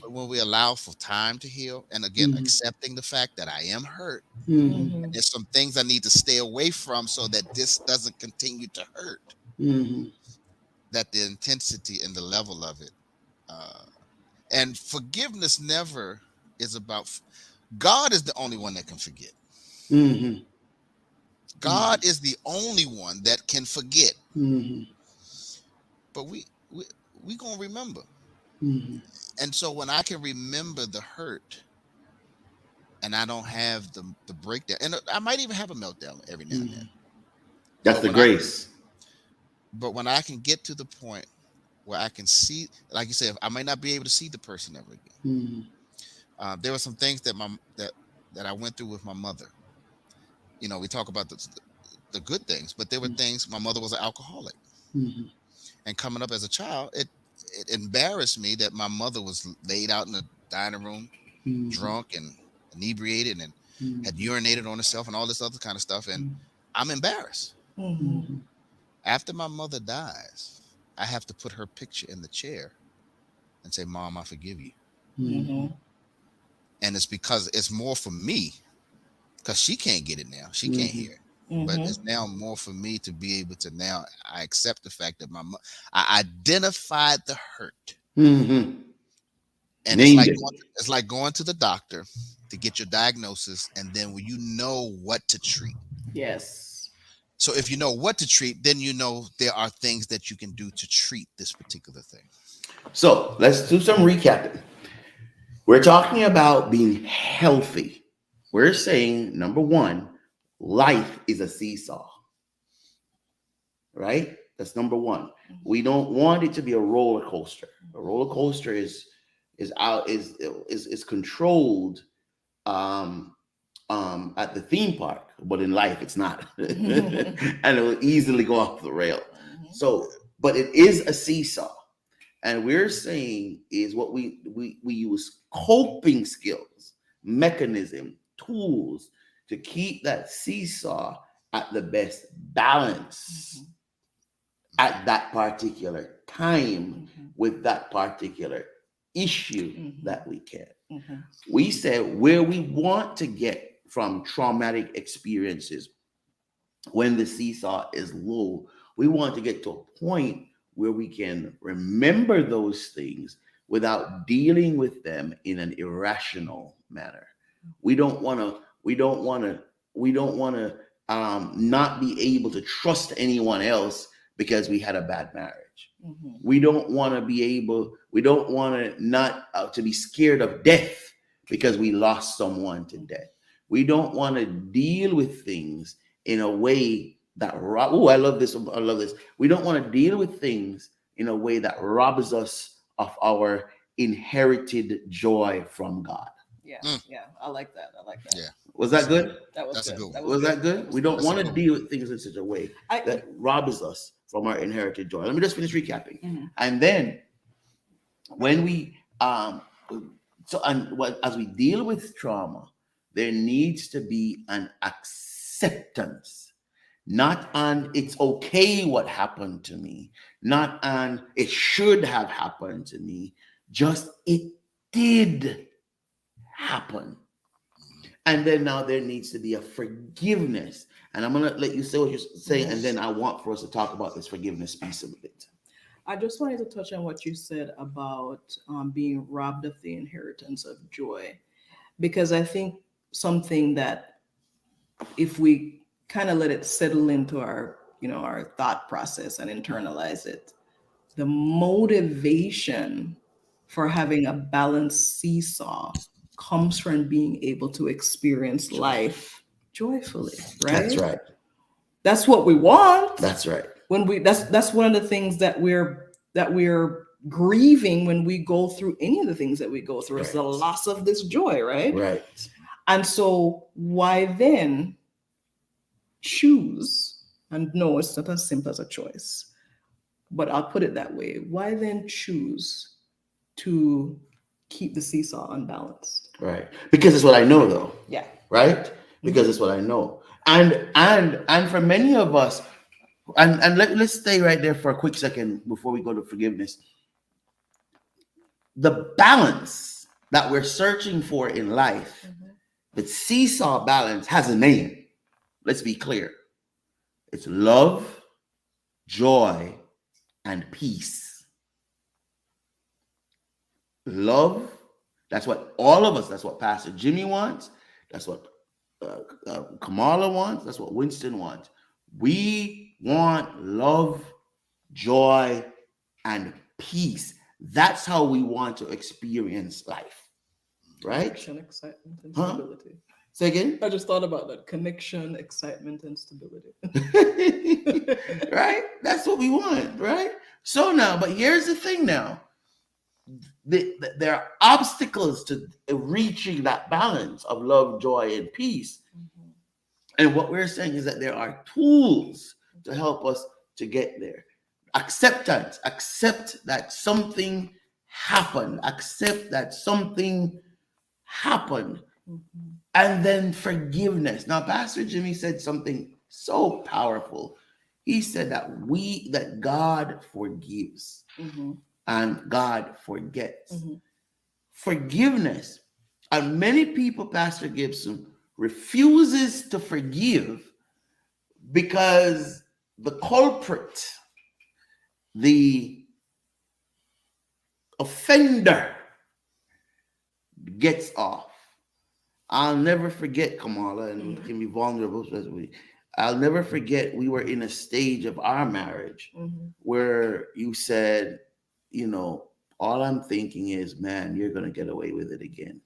But when we allow for time to heal, and again, accepting the fact that I am hurt, and there's some things I need to stay away from so that this doesn't continue to hurt, that the intensity and the level of it, and forgiveness never is about, God is the only one that can forget. God is the only one that can forget. But we gonna remember. And so when I can remember the hurt and I don't have the breakdown, and I might even have a meltdown every now and then. That's the grace. But when I can get to the point where I can see, like you said, I might not be able to see the person ever again. There were some things that I went through with my mother. You know, we talk about the good things, but there were things. My mother was an alcoholic, and coming up as a child, it embarrassed me that my mother was laid out in the dining room, drunk and inebriated, and had urinated on herself and all this other kind of stuff, and I'm embarrassed. After my mother dies, I have to put her picture in the chair and say, "Mom, I forgive you." And it's because it's more for me, because she can't get it now. She can't hear it. But it's now more for me to be able to now I accept the fact that I identified the hurt. And it's like going to the doctor to get your diagnosis, and then when you know what to treat. Yes. So if you know what to treat, then you know there are things that you can do to treat this particular thing. So let's do some recapping. We're talking about being healthy. We're saying, number one, life is a seesaw. Right? That's number one. We don't want it to be a roller coaster. A roller coaster is controlled at the theme park, but in life it's not. And it will easily go off the rail. So, but it is a seesaw. And we're saying is what we use coping skills, mechanism, tools to keep that seesaw at the best balance at that particular time with that particular issue that we can. We said where we want to get from traumatic experiences when the seesaw is low, we want to get to a point where we can remember those things without dealing with them in an irrational manner. We don't want to not be able to trust anyone else because we had a bad marriage. We don't want to not to be scared of death because we lost someone to death. We don't want to deal with things in a way that I love this. We don't want to deal with things in a way that robs us of our inherited joy from God. Yeah, I like that. Yeah. Was that good? That's a good one. Was that good? We don't want to deal with things in such a way that robs us from our inherited joy. Let me just finish recapping. And then when we as we deal with trauma, there needs to be an acceptance, not on it's okay what happened to me, not on it should have happened to me, just it did happen. And then now there needs to be a forgiveness. And I'm going to let you say what you're saying, and then I want for us to talk about this forgiveness piece of it. I just wanted to touch on what you said about being robbed of the inheritance of joy, because I think something that if we kind of let it settle into our thought process and internalize it, the motivation for having a balanced seesaw comes from being able to experience life joyfully, right? That's right. That's what we want. That's right. That's one of the things that we're grieving when we go through any of the things that we go through. Right. It's the loss of this joy, right? Right. And so why then choose? And no, it's not as simple as a choice, but I'll put it that way. Why then choose to keep the seesaw unbalanced? Right. Because it's what I know, though. Yeah. Right? Because it's what I know. And for many of us, and let's stay right there for a quick second before we go to forgiveness. The balance that we're searching for in life, the seesaw balance, has a name. Let's be clear. It's love, joy, and peace. Love, that's what all of us, that's what Pastor Jimmy wants. That's what Kamala wants. That's what Winston wants. We want love, joy, and peace. That's how we want to experience life, right? Connection, excitement, and stability. Say again? I just thought about that. Connection, excitement, and stability. Right? That's what we want, right? So now, but here's the thing now. There are obstacles to reaching that balance of love, joy, and peace. Mm-hmm. And what we're saying is that there are tools to help us to get there. Acceptance, accept that something happened, accept that something happened, Mm-hmm. and then forgiveness. Now, Pastor Jimmy said something so powerful. He said that God forgives Mm-hmm. and God forgets. Mm-hmm. Forgiveness. And many people, Pastor Gibson, refuses to forgive because the culprit, the offender, gets off. I'll never forget, Kamala, and we can be vulnerable. I'll never forget, we were in a stage of our marriage Mm-hmm. where you said, all I'm thinking is, man, you're going to get away with it again.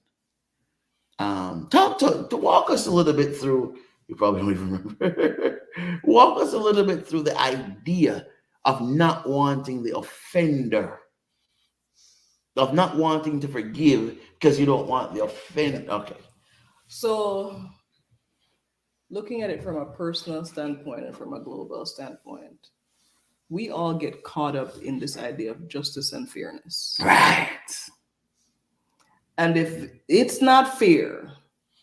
Talk to walk us a little bit through, you probably don't even remember, walk us a little bit through the idea of not wanting the offender, of not wanting to forgive because you don't want the offender. Okay. So, looking at it from a personal standpoint and from a global standpoint, we all get caught up in this idea of justice and fairness. Right. And if it's not fair,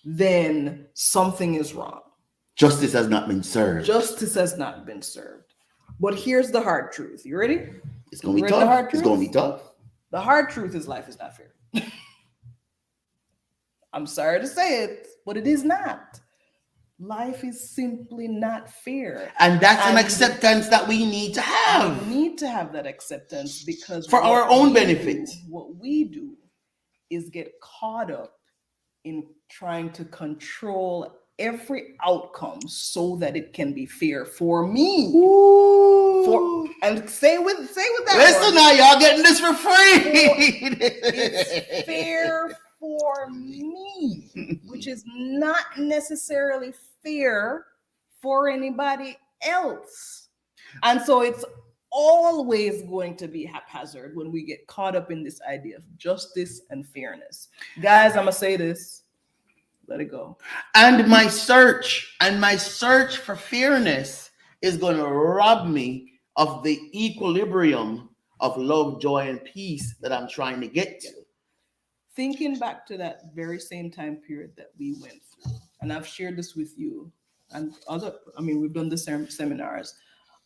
then something is wrong. Justice has not been served. Justice has not been served. But here's the hard truth. You ready? It's going to be tough. It's going to be tough. The hard truth is life is not fair. I'm sorry to say it, but it is not. Life is simply not fair. And that's an acceptance that we need to have. We need to have that acceptance because for our own benefit. What we do is get caught up in trying to control every outcome so that it can be fair for me. And say with that. Listen now, y'all getting this for free. It's fair for me, which is not necessarily fair for anybody else. And so it's always going to be haphazard when we get caught up in this idea of justice and fairness. Guys, I'm going to say this. Let it go. And my search for fairness is going to rob me of the equilibrium of love, joy, and peace that I'm trying to get to. Thinking back to that very same time period that we went through, and I've shared this with you and we've done the seminars.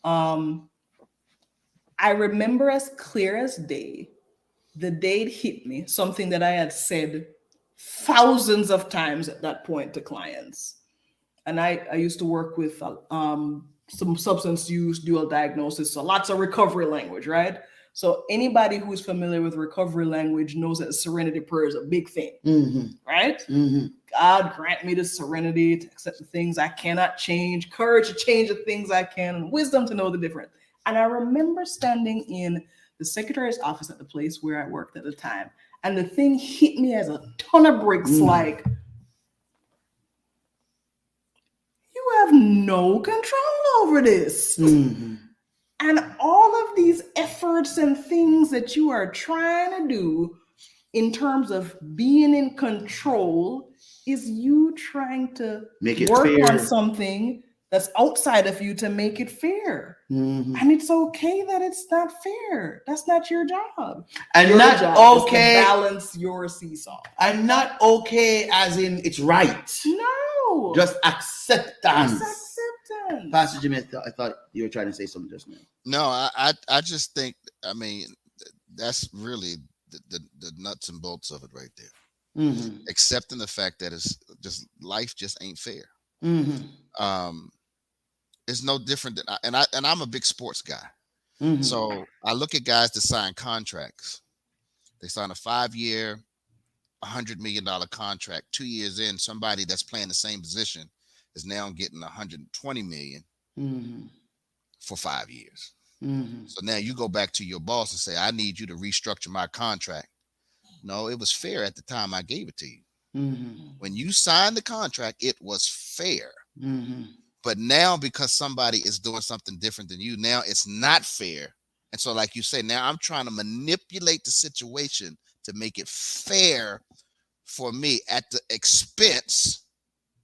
I remember as clear as day, the day it hit me, something that I had said thousands of times at that point to clients. And I used to work with some substance use, dual diagnosis, so lots of recovery language, right? So anybody who's familiar with recovery language knows that serenity prayer is a big thing, right? Mm-hmm. God grant me the serenity to accept the things I cannot change, courage to change the things I can, and wisdom to know the difference. And I remember standing in the secretary's office at the place where I worked at the time, and the thing hit me as a ton of bricks, like, you have no control over this. Mm-hmm. And all of these efforts and things that you are trying to do in terms of being in control is you trying to work fair on something that's outside of you to make it fair. Mm-hmm. And it's okay that it's not fair. That's not your job. And your not job okay. Is to balance your seesaw. And not okay as in it's right. No. Just acceptance. Just acceptance. Pastor Jimmy, I thought you were trying to say something just now. No, I just think, that's really the nuts and bolts of it right there. Mm-hmm. Accepting the fact that it's just life just ain't fair. Mm-hmm. It's no different than I'm a big sports guy. Mm-hmm. So I look at guys that sign contracts. They sign a 5-year, $100 million contract. 2 years in, somebody that's playing the same position is now getting $120 million for 5 years. Mm-hmm. So now you go back to your boss and say, I need you to restructure my contract. No, it was fair at the time I gave it to you. Mm-hmm. When you signed the contract, it was fair. Mm-hmm. But now, because somebody is doing something different than you, now it's not fair And so, like you say, now I'm trying to manipulate the situation to make it fair for me at the expense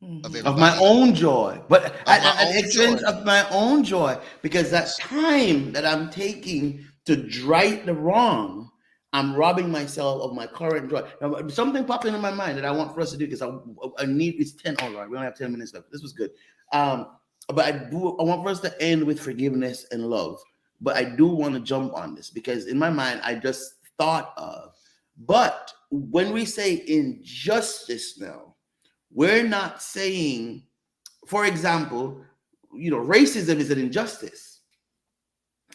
of of my everybody own joy, but of my at the own expense joy. of my own joy, because that time that I'm taking to right the wrong, I'm robbing myself of my current joy. Now, something popped into my mind that I want for us to do, because I need, it's 10. Oh Lord, we only have 10 minutes left. This was good. But I want for us to end with forgiveness and love. But I do want to jump on this, because in my mind I just thought of, but when we say injustice now, we're not saying, for example, racism is an injustice.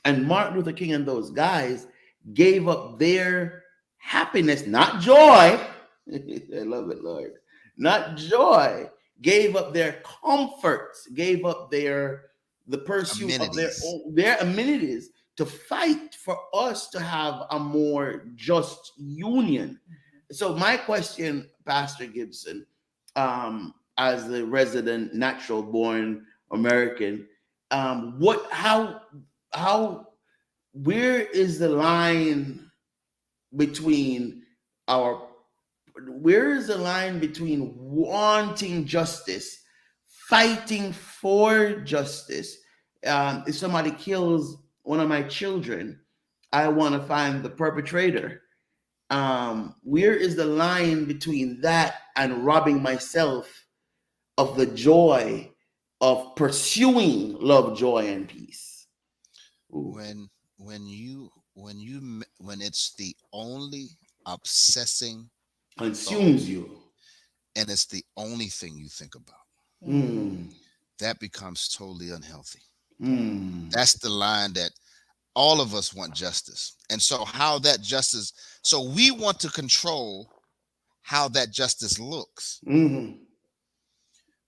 And Martin Luther King and those guys gave up their happiness, not joy. I love it, Lord. Not joy. Gave up their comforts, gave up the pursuit of their amenities to fight for us to have a more just union. So my question, Pastor Gibson, as the resident natural born American, where is the line between wanting justice, fighting for justice? If somebody kills one of my children, I want to find the perpetrator. Where is the line between that and robbing myself of the joy of pursuing love, joy, and peace? Ooh. When it's the only obsessing Consumes thought, you, and it's the only thing you think about, that becomes totally unhealthy. That's the line that all of us want justice. And so so we want to control how that justice looks,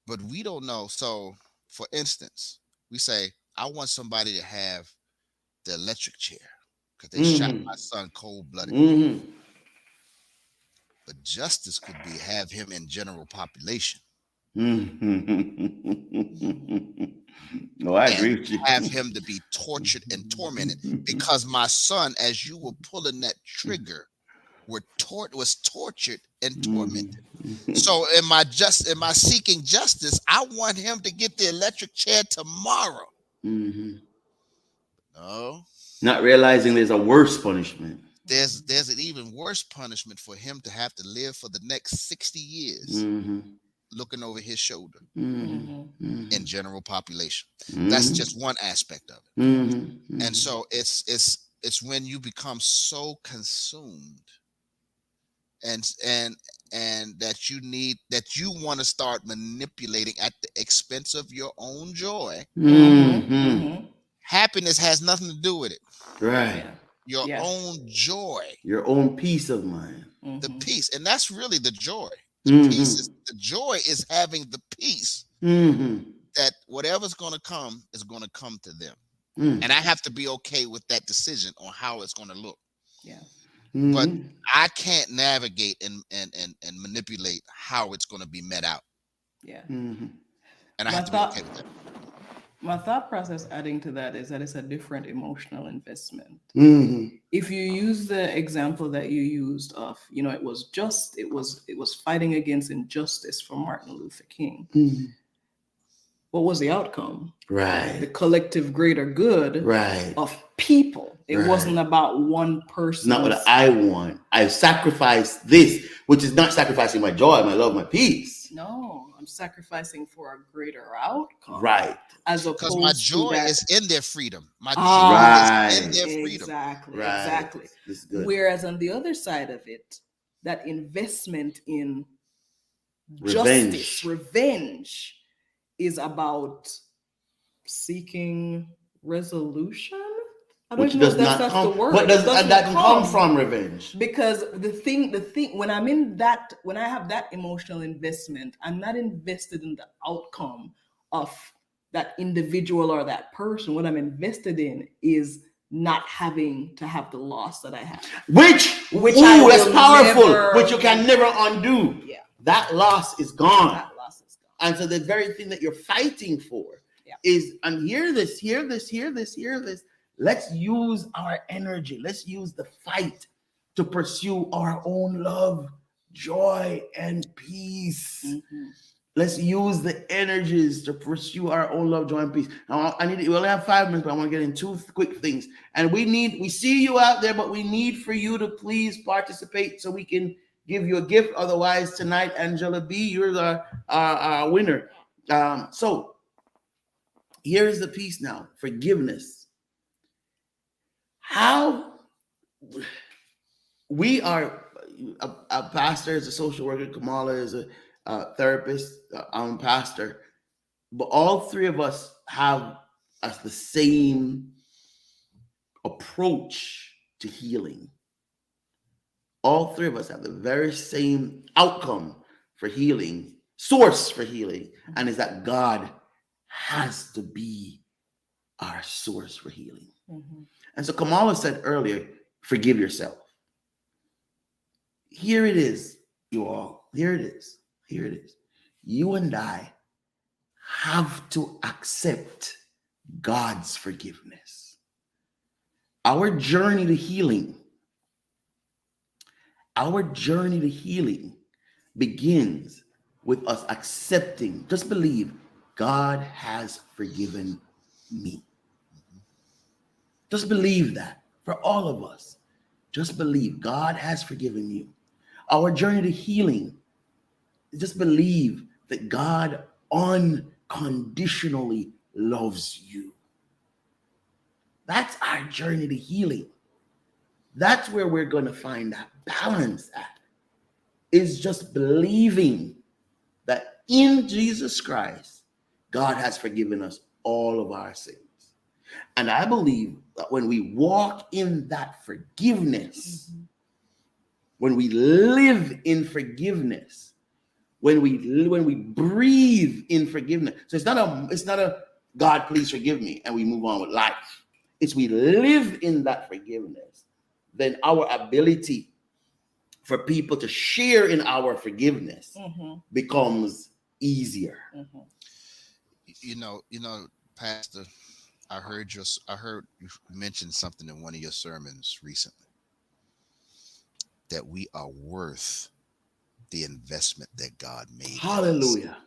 but we don't know. So for instance, we say, I want somebody to have the electric chair because they shot my son cold-blooded. But justice could be have him in general population. No, I agree with you. Have him to be tortured and tormented because my son, as you were pulling that trigger, was tortured and tormented. So am I seeking justice? I want him to get the electric chair tomorrow. No. Not realizing there's a worse punishment. There's an even worse punishment for him to have to live for the next 60 years looking over his shoulder in general population. That's just one aspect of it. And so it's when you become so consumed and that you want to start manipulating at the expense of your own joy. Happiness has nothing to do with it. Right. Your own joy, your own peace of mind, the peace, and that's really the joy. The joy is having the peace that whatever's going to come is going to come to them, and I have to be okay with that decision on how it's going to look. But I can't navigate and manipulate how it's going to be met out. And I have to be okay with that. My thought process adding to that is that it's a different emotional investment. If you use the example that you used of, it was fighting against injustice for Martin Luther King. What was the outcome? Right. The collective greater good of people. It wasn't about one person. Not what I want. I sacrificed this, which is not sacrificing my joy, my love, my peace. No, I'm sacrificing for a greater outcome. Right. As opposed because my joy is in their freedom. My joy is in their freedom. Exactly. Whereas on the other side of it, that investment in revenge is about seeking resolution. I don't know if that's the word. But that can come from revenge. Because the thing, when I have that emotional investment, I'm not invested in the outcome of that individual or that person. What I'm invested in is not having to have the loss that I have. Which that's powerful, which you can never undo. Yeah. That loss is gone. And so the very thing that you're fighting for is, and hear this. Let's use our energy. Let's use the fight to pursue our own love, joy, and peace. Let's use the energies to pursue our own love, joy, and peace. Now, we only have 5 minutes, but I want to get in 2 quick things. And we see you out there, but we need for you to please participate so we can give you a gift. Otherwise, tonight, Angela B, you're our winner. So here is the piece now: forgiveness. How we are a pastor, is a social worker, Kamala is a therapist, I'm a pastor, but all 3 of us have the same approach to healing. All 3 of us have the very same outcome for healing, source for healing, and is that God has to be our source for healing. And so Kamala said earlier, forgive yourself. Here it is, you all. Here it is. Here it is. You and I have to accept God's forgiveness. Our journey to healing begins with us accepting, just believe, God has forgiven me. Just believe that for all of us. Just believe God has forgiven you. Our journey to healing, just believe that God unconditionally loves you. That's our journey to healing. That's where we're going to find that balance at, is just believing that in Jesus Christ, God has forgiven us all of our sins. And I believe that when we walk in that forgiveness, when we live in forgiveness, when we breathe in forgiveness, so it's not a God, please forgive me, and we move on with life. It's we live in that forgiveness, then our ability for people to share in our forgiveness becomes easier. You know, Pastor, I heard you mention something in one of your sermons recently, that we are worth the investment that God made. Hallelujah.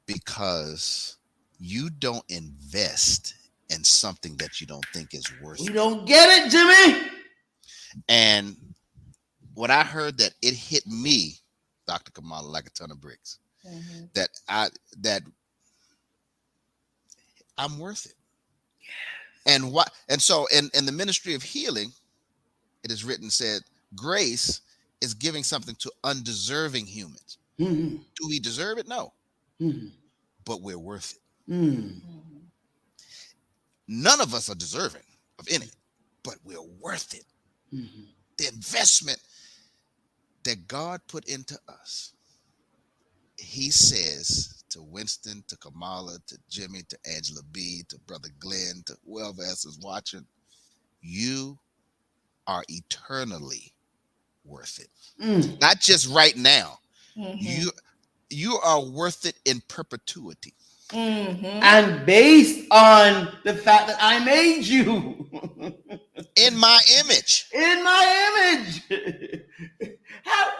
Because you don't invest in something that you don't think is worth We it. don't get it, Jimmy. And when I heard that, it hit me, Dr. Kamala, like a ton of bricks. That I'm worth it. And what? And so in the ministry of healing, it is written, said, grace is giving something to undeserving humans. Do we deserve it? No. But we're worth it. None of us are deserving of any, but we're worth it. The investment that God put into us. He says to Winston, to Kamala, to Jimmy, to Angela B, to Brother Glenn, to whoever else is watching, you are eternally worth it. Not just right now. You are worth it in perpetuity. And based on the fact that I made you in my image. In my image. How,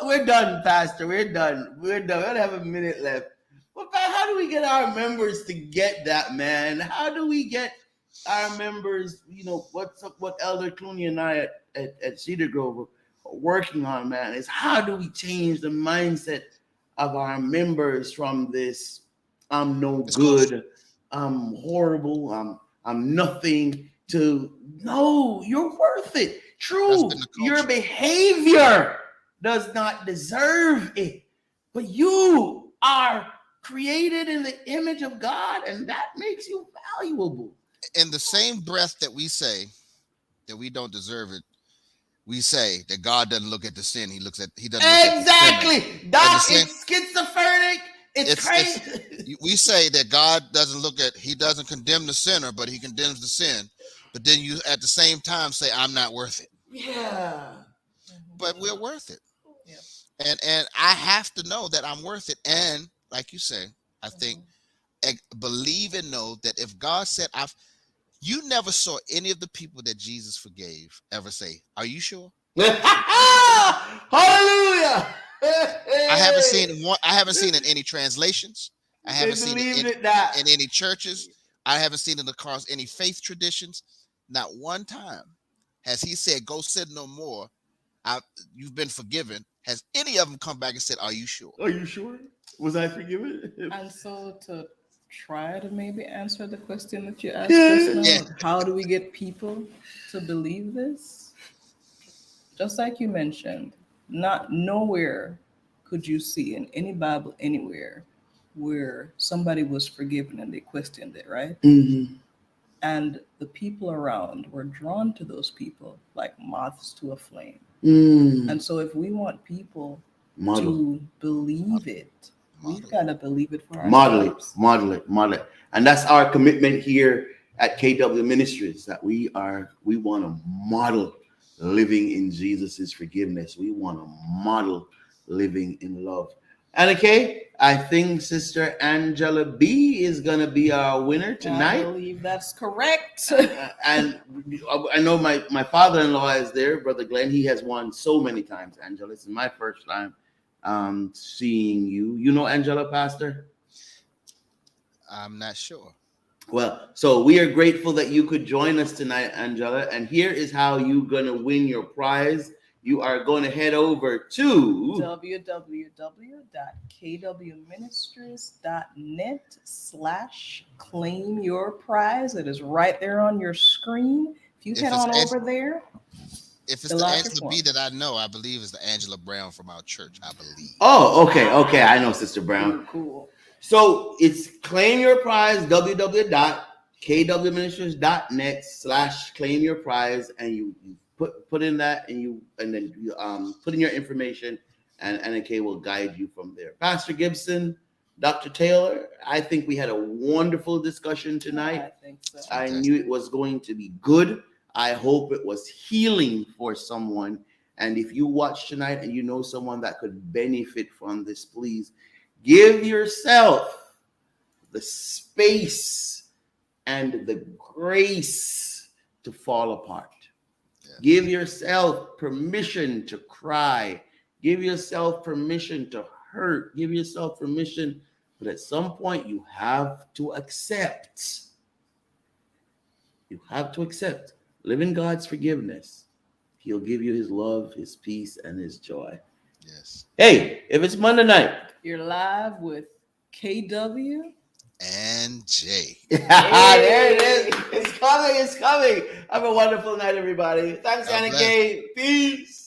we're done, Pastor. We're done. We only have a minute left. But how do we get our members to get that, man? How do we get our members, what's up, what Elder Clooney and I at Cedar Grove are working on, man, is how do we change the mindset of our members from this, I'm no good, I'm horrible, I'm nothing, to, no, you're worth it. True, your behavior does not deserve it, but you are created in the image of God, and that makes you valuable. In the same breath that we say that we don't deserve it, we say that God doesn't look at the sin; He doesn't. Exactly. That is schizophrenic. It's crazy. We say that God He doesn't condemn the sinner, but He condemns the sin. But then you, at the same time, say, "I'm not worth it." Yeah. But we're worth it. Yeah. And I have to know that I'm worth it. And like you say, I think believe and know that if God said, You never saw any of the people that Jesus forgave ever say, "Are you sure?" Hallelujah. I haven't seen one. I haven't seen it in any translations. I haven't seen it believed that. in any churches. I haven't seen it across any faith traditions. Not one time has he said, "Go sin no more. You've been forgiven." Has any of them come back and said, "Are you sure?" Are you sure? Was I forgiven? And so to try to maybe answer the question that you asked just now, Yeah. how do we get people to believe this? Just like you mentioned, nowhere could you see in any Bible anywhere where somebody was forgiven and they questioned it, right? Mm-hmm. And the people around were drawn to those people like moths to a flame. Mm. And so if we want people Model. to believe it, we've Model. got to believe it for Model ourselves. it. And that's our commitment here at KW Ministries, that we want to model living in Jesus's forgiveness. We want to model living in love. And okay, I think Sister Angela B is going to be our winner tonight. I believe that's correct. And I know my father-in-law is there, Brother Glenn. He has won so many times, Angela. This is my first time seeing you. You know Angela, Pastor? I'm not sure. Well, so we are grateful that you could join us tonight, Angela. And here is how you're going to win your prize. You are going to head over to www.kwministries.net/claim your prize. It is right there on your screen. If you head on over there. If it's the Angela B that I know, I believe it's the Angela Brown from our church, I believe. Oh, okay. I know Sister Brown. Cool. So it's claim your prize, www.kwministries.net/claim your prize, and you put in that, and then you put in your information, and NK will guide you from there. Pastor Gibson, Dr. Taylor, I think we had a wonderful discussion tonight. I think so. I knew it was going to be good. I hope it was healing for someone. And if you watch tonight and you know someone that could benefit from this, please give yourself the space and the grace to fall apart. Yeah. Give yourself permission to cry. Give yourself permission to hurt. Give yourself permission. But at some point, you have to accept. You have to accept. Live in God's forgiveness. He'll give you his love, his peace, and his joy. Yes. Hey, if it's Monday night, you're live with KW and J. There it is. It's coming. Have a wonderful night, everybody. Thanks, Anna K. Peace.